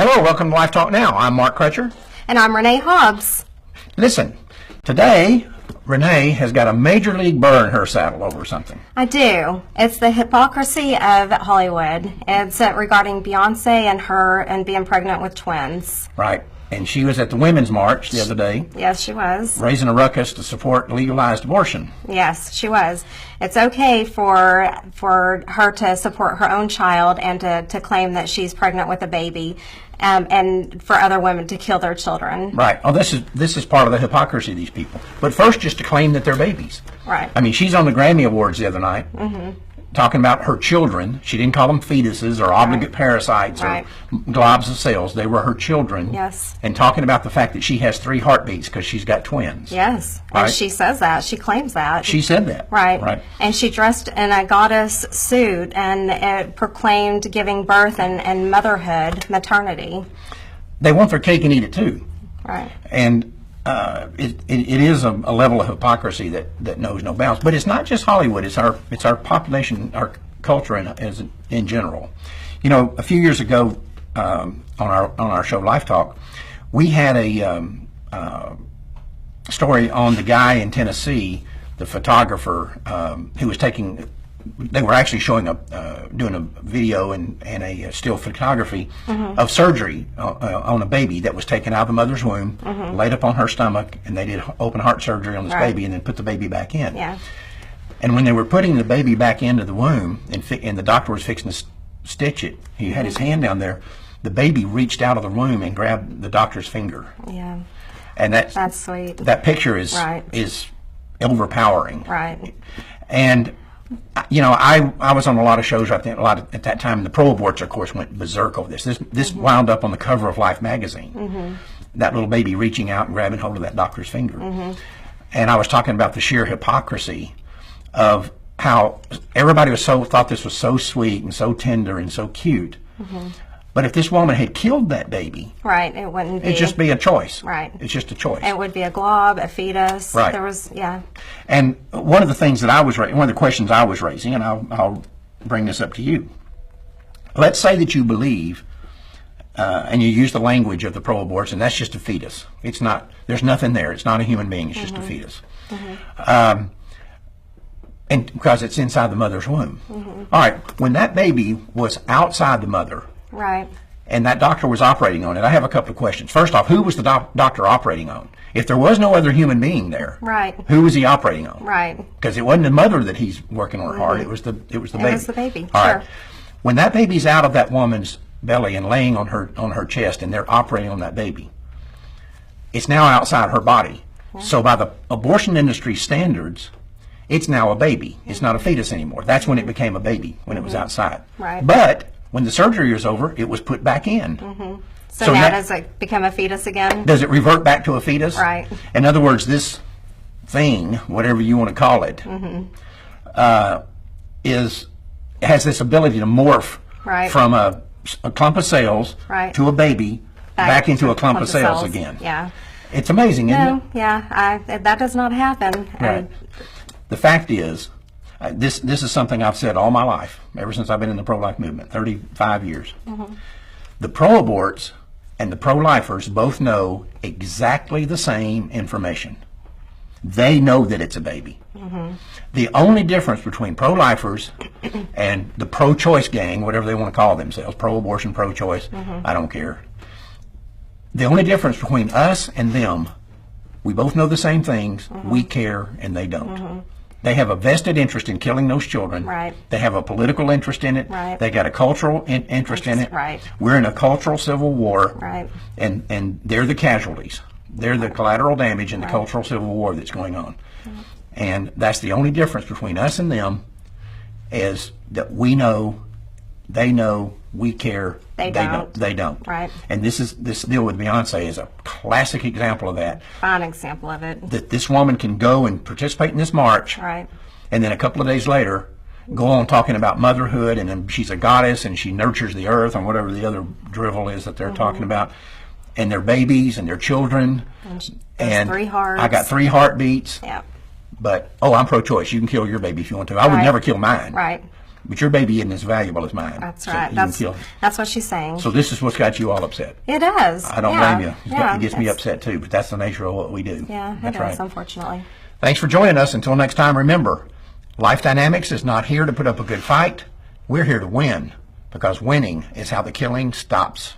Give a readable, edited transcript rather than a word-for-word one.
Hello, welcome to LifeTalk Now. I'm Mark Crutcher. And I'm Renee Hobbs. Listen, today Renee has got a major league burr in her saddle over something. I do. It's the hypocrisy of Hollywood. It's regarding Beyonce and her and being pregnant with twins. Right. And she was at the Women's March the other day. Yes, she was. Raising a ruckus to support legalized abortion. Yes, she was. It's okay for her to support her own child and to claim that she's pregnant with a baby, and for other women to kill their children. Right. Oh, this is part of the hypocrisy of these people. But first, just to claim that they're babies. Right. I mean, she's on the Grammy Awards the other night. Talking about her children. She didn't call them fetuses or obligate parasites or globs of cells. They were her children. Yes. And talking about the fact that she has 3 heartbeats because she's got twins. Yes. Right? And she says that. She claims that. She said that. Right. Right. And she dressed in a goddess suit and it proclaimed giving birth and motherhood, maternity. They want their cake and eat it too. Right. And it is a level of hypocrisy that knows no bounds. But it's not just Hollywood. It's our population, our culture in general. You know, a few years ago on our show LifeTalk, we had a story on the guy in Tennessee, the photographer who was taking. They were actually showing doing a video and a still photography of surgery on a baby that was taken out of the mother's womb, laid up on her stomach, and they did open heart surgery on this baby and then put the baby back in. Yeah. And when they were putting the baby back into the womb and the doctor was fixing to stitch it, he had his hand down there. The baby reached out of the womb and grabbed the doctor's finger. Yeah. And that's sweet. That picture is overpowering. Right. And you know, I was on a lot of shows. I think at that time. The pro-aborts, of course, went berserk over this. This wound up on the cover of Life magazine. That little baby reaching out and grabbing hold of that doctor's finger. And I was talking about the sheer hypocrisy of how everybody thought this was so sweet and so tender and so cute. But if this woman had killed that baby, right, it wouldn't be. It'd just be a choice. Right. It's just a choice. It would be a glob, a fetus. Right. There was, yeah. And one of the things that one of the questions I was raising, and I'll bring this up to you. Let's say that you believe, and you use the language of the pro-aborts, and that's just a fetus. It's not. There's nothing there. It's not a human being. It's just a fetus. And because it's inside the mother's womb. All right. When that baby was outside the mother. Right. And that doctor was operating on it. I have a couple of questions. First off, who was the doctor operating on? If there was no other human being there, right, who was he operating on? Right. Because it wasn't the mother that he's working on hard. It was the baby. It was the baby. All sure. right. When that baby's out of that woman's belly and laying on her chest, and they're operating on that baby, it's now outside her body. Yeah. So by the abortion industry standards, it's now a baby. It's not a fetus anymore. That's when it became a baby, when it was outside. Right. But when the surgery was over, it was put back in. So now does it become a fetus again? Does it revert back to a fetus? Right. In other words, this thing, whatever you want to call it, has this ability to morph from a clump of cells to a baby back into a clump of cells again. Yeah. It's amazing, isn't it? Yeah. That does not happen. Right. The fact is, this is something I've said all my life, ever since I've been in the pro-life movement, 35 years. The pro-aborts and the pro-lifers both know exactly the same information. They know that it's a baby. The only difference between pro-lifers and the pro-choice gang, whatever they want to call themselves, pro-abortion, pro-choice, I don't care. The only difference between us and them, we both know the same things, we care and they don't. They have a vested interest in killing those children. Right. They have a political interest in it. Right. They got a cultural interest in it. Right. We're in a cultural civil war. Right. And they're the casualties. They're the collateral damage in the cultural civil war that's going on. And that's the only difference between us and them, is that we know, they know, we care. They don't. Right. And this deal with Beyonce is a classic example of that. Fine example of it. That this woman can go and participate in this march, right, and then a couple of days later go on talking about motherhood, and then she's a goddess and she nurtures the earth, and whatever the other drivel is that they're talking about, and their babies and their children. And 3 hearts. I got 3 heartbeats. Yeah. But I'm pro-choice. You can kill your baby if you want to. I would never kill mine. Right. But your baby isn't as valuable as mine. That's So right. you can kill. That's what she's saying. So this is what's got you all upset. It does. I don't Yeah. blame you. Yeah, It gets me it's- upset too, but that's the nature of what we do. Yeah, it That's does, right. unfortunately. Thanks for joining us. Until next time, remember, Life Dynamics is not here to put up a good fight. We're here to win, because winning is how the killing stops.